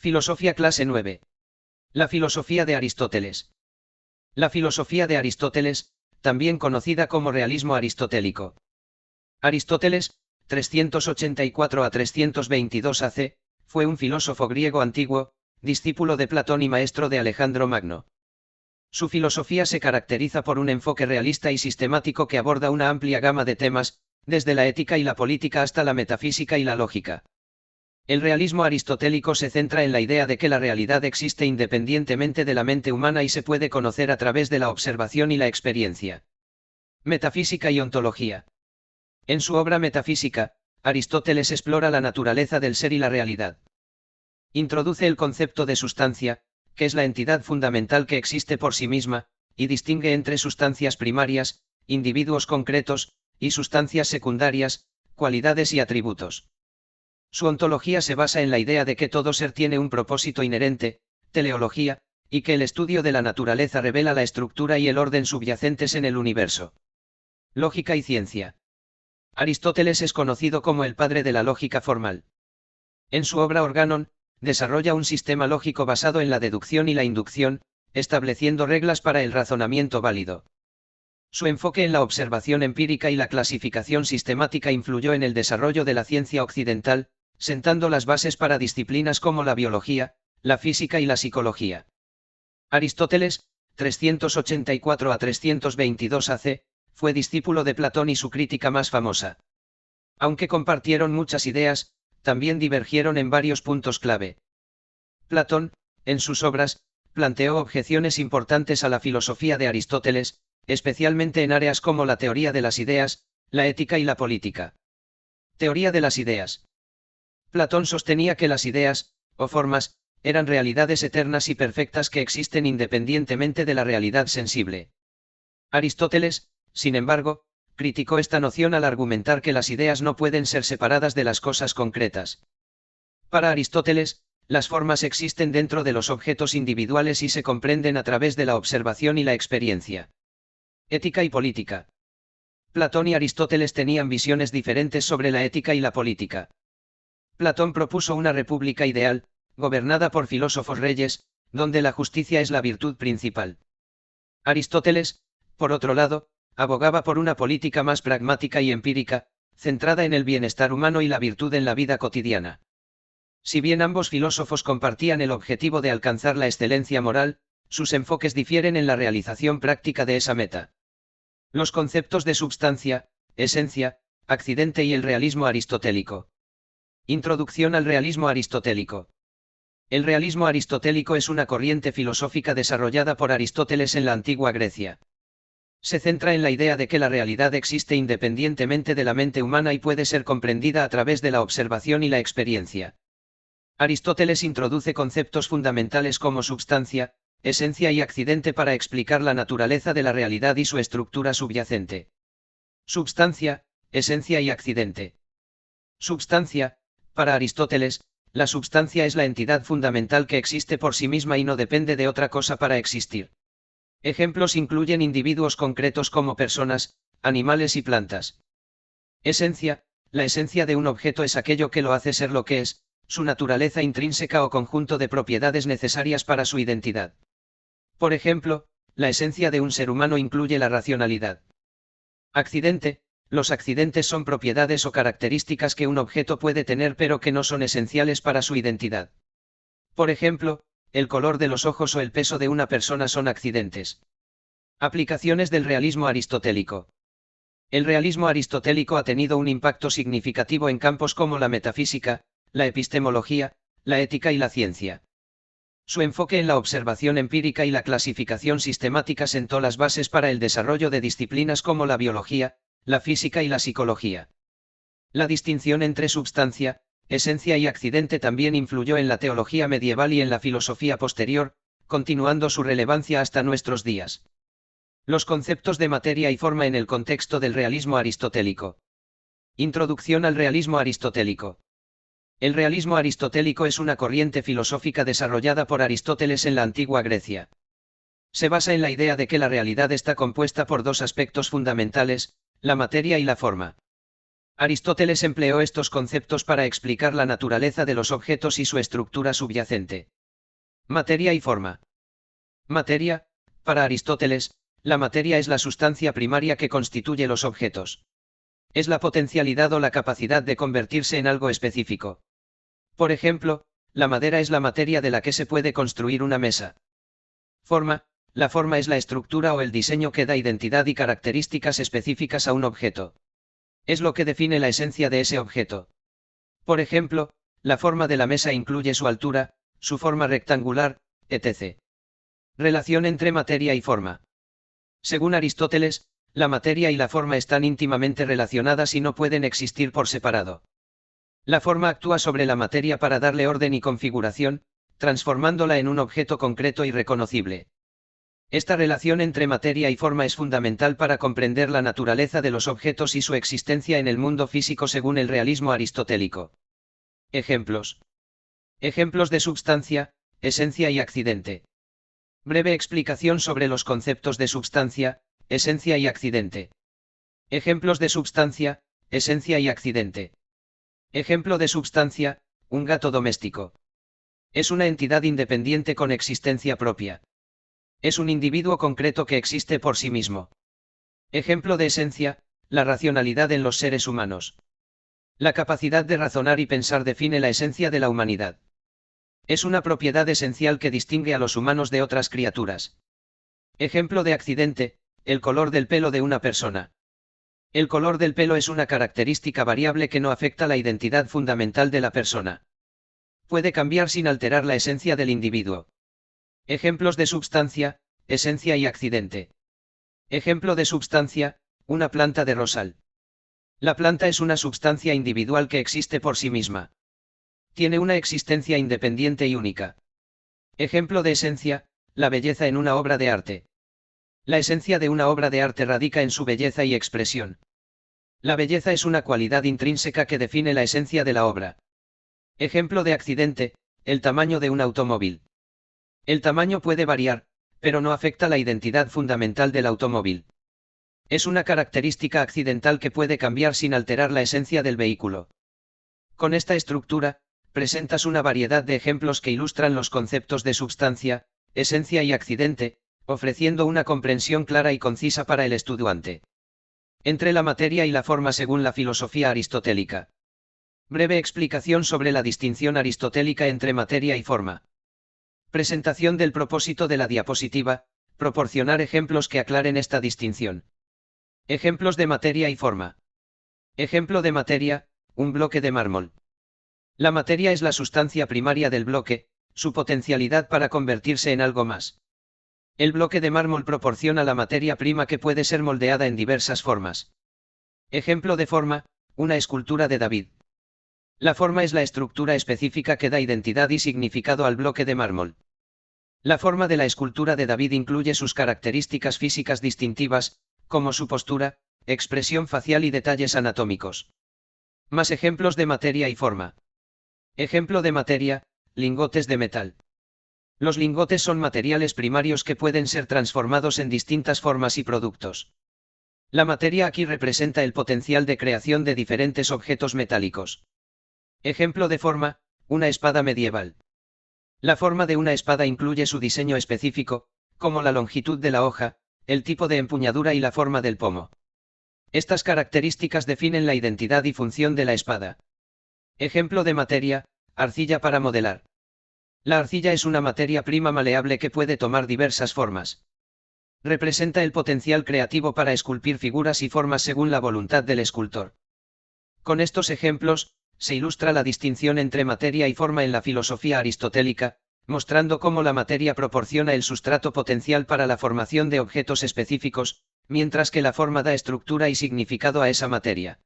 Filosofía clase 9. La filosofía de Aristóteles. La filosofía de Aristóteles, también conocida como realismo aristotélico. Aristóteles, 384 a 322 AC, fue un filósofo griego antiguo, discípulo de Platón y maestro de Alejandro Magno. Su filosofía se caracteriza por un enfoque realista y sistemático que aborda una amplia gama de temas, desde la ética y la política hasta la metafísica y la lógica. El realismo aristotélico se centra en la idea de que la realidad existe independientemente de la mente humana y se puede conocer a través de la observación y la experiencia. Metafísica y ontología. En su obra Metafísica, Aristóteles explora la naturaleza del ser y la realidad. Introduce el concepto de sustancia, que es la entidad fundamental que existe por sí misma, y distingue entre sustancias primarias, individuos concretos, y sustancias secundarias, cualidades y atributos. Su ontología se basa en la idea de que todo ser tiene un propósito inherente, teleología, y que el estudio de la naturaleza revela la estructura y el orden subyacentes en el universo. Lógica y ciencia. Aristóteles es conocido como el padre de la lógica formal. En su obra Organon, desarrolla un sistema lógico basado en la deducción y la inducción, estableciendo reglas para el razonamiento válido. Su enfoque en la observación empírica y la clasificación sistemática influyó en el desarrollo de la ciencia occidental, sentando las bases para disciplinas como la biología, la física y la psicología. Aristóteles, 384 a 322 AC, fue discípulo de Platón y su crítica más famosa. Aunque compartieron muchas ideas, también divergieron en varios puntos clave. Platón, en sus obras, planteó objeciones importantes a la filosofía de Aristóteles, especialmente en áreas como la teoría de las ideas, la ética y la política. Teoría de las ideas. Platón sostenía que las ideas, o formas, eran realidades eternas y perfectas que existen independientemente de la realidad sensible. Aristóteles, sin embargo, criticó esta noción al argumentar que las ideas no pueden ser separadas de las cosas concretas. Para Aristóteles, las formas existen dentro de los objetos individuales y se comprenden a través de la observación y la experiencia. Ética y política. Platón y Aristóteles tenían visiones diferentes sobre la ética y la política. Platón propuso una república ideal, gobernada por filósofos reyes, donde la justicia es la virtud principal. Aristóteles, por otro lado, abogaba por una política más pragmática y empírica, centrada en el bienestar humano y la virtud en la vida cotidiana. Si bien ambos filósofos compartían el objetivo de alcanzar la excelencia moral, sus enfoques difieren en la realización práctica de esa meta. Los conceptos de substancia, esencia, accidente y el realismo aristotélico. Introducción al realismo aristotélico. El realismo aristotélico es una corriente filosófica desarrollada por Aristóteles en la antigua Grecia. Se centra en la idea de que la realidad existe independientemente de la mente humana y puede ser comprendida a través de la observación y la experiencia. Aristóteles introduce conceptos fundamentales como substancia, esencia y accidente para explicar la naturaleza de la realidad y su estructura subyacente. Substancia, esencia y accidente. Substancia, para Aristóteles, la substancia es la entidad fundamental que existe por sí misma y no depende de otra cosa para existir. Ejemplos incluyen individuos concretos como personas, animales y plantas. Esencia, la esencia de un objeto es aquello que lo hace ser lo que es, su naturaleza intrínseca o conjunto de propiedades necesarias para su identidad. Por ejemplo, la esencia de un ser humano incluye la racionalidad. Accidente, los accidentes son propiedades o características que un objeto puede tener pero que no son esenciales para su identidad. Por ejemplo, el color de los ojos o el peso de una persona son accidentes. Aplicaciones del realismo aristotélico. El realismo aristotélico ha tenido un impacto significativo en campos como la metafísica, la epistemología, la ética y la ciencia. Su enfoque en la observación empírica y la clasificación sistemática sentó las bases para el desarrollo de disciplinas como la biología, la física y la psicología. La distinción entre substancia, esencia y accidente también influyó en la teología medieval y en la filosofía posterior, continuando su relevancia hasta nuestros días. Los conceptos de materia y forma en el contexto del realismo aristotélico. Introducción al realismo aristotélico. El realismo aristotélico es una corriente filosófica desarrollada por Aristóteles en la antigua Grecia. Se basa en la idea de que la realidad está compuesta por dos aspectos fundamentales, la materia y la forma. Aristóteles empleó estos conceptos para explicar la naturaleza de los objetos y su estructura subyacente. Materia y forma. Materia, para Aristóteles, la materia es la sustancia primaria que constituye los objetos. Es la potencialidad o la capacidad de convertirse en algo específico. Por ejemplo, la madera es la materia de la que se puede construir una mesa. Forma, la forma es la estructura o el diseño que da identidad y características específicas a un objeto. Es lo que define la esencia de ese objeto. Por ejemplo, la forma de la mesa incluye su altura, su forma rectangular, etc. Relación entre materia y forma. Según Aristóteles, la materia y la forma están íntimamente relacionadas y no pueden existir por separado. La forma actúa sobre la materia para darle orden y configuración, transformándola en un objeto concreto y reconocible. Esta relación entre materia y forma es fundamental para comprender la naturaleza de los objetos y su existencia en el mundo físico según el realismo aristotélico. Ejemplos. Ejemplos de substancia, esencia y accidente. Breve explicación sobre los conceptos de substancia, esencia y accidente. Ejemplos de substancia, esencia y accidente. Ejemplo de substancia, un gato doméstico. Es una entidad independiente con existencia propia. Es un individuo concreto que existe por sí mismo. Ejemplo de esencia, la racionalidad en los seres humanos. La capacidad de razonar y pensar define la esencia de la humanidad. Es una propiedad esencial que distingue a los humanos de otras criaturas. Ejemplo de accidente, el color del pelo de una persona. El color del pelo es una característica variable que no afecta la identidad fundamental de la persona. Puede cambiar sin alterar la esencia del individuo. Ejemplos de substancia, esencia y accidente. Ejemplo de substancia, una planta de rosal. La planta es una substancia individual que existe por sí misma. Tiene una existencia independiente y única. Ejemplo de esencia, la belleza en una obra de arte. La esencia de una obra de arte radica en su belleza y expresión. La belleza es una cualidad intrínseca que define la esencia de la obra. Ejemplo de accidente, el tamaño de un automóvil. El tamaño puede variar, pero no afecta la identidad fundamental del automóvil. Es una característica accidental que puede cambiar sin alterar la esencia del vehículo. Con esta estructura, presentas una variedad de ejemplos que ilustran los conceptos de substancia, esencia y accidente, ofreciendo una comprensión clara y concisa para el estudiante. Entre la materia y la forma según la filosofía aristotélica. Breve explicación sobre la distinción aristotélica entre materia y forma. Presentación del propósito de la diapositiva, proporcionar ejemplos que aclaren esta distinción. Ejemplos de materia y forma. Ejemplo de materia, un bloque de mármol. La materia es la sustancia primaria del bloque, su potencialidad para convertirse en algo más. El bloque de mármol proporciona la materia prima que puede ser moldeada en diversas formas. Ejemplo de forma, una escultura de David. La forma es la estructura específica que da identidad y significado al bloque de mármol. La forma de la escultura de David incluye sus características físicas distintivas, como su postura, expresión facial y detalles anatómicos. Más ejemplos de materia y forma. Ejemplo de materia, lingotes de metal. Los lingotes son materiales primarios que pueden ser transformados en distintas formas y productos. La materia aquí representa el potencial de creación de diferentes objetos metálicos. Ejemplo de forma, una espada medieval. La forma de una espada incluye su diseño específico, como la longitud de la hoja, el tipo de empuñadura y la forma del pomo. Estas características definen la identidad y función de la espada. Ejemplo de materia, arcilla para modelar. La arcilla es una materia prima maleable que puede tomar diversas formas. Representa el potencial creativo para esculpir figuras y formas según la voluntad del escultor. Con estos ejemplos, se ilustra la distinción entre materia y forma en la filosofía aristotélica, mostrando cómo la materia proporciona el sustrato potencial para la formación de objetos específicos, mientras que la forma da estructura y significado a esa materia.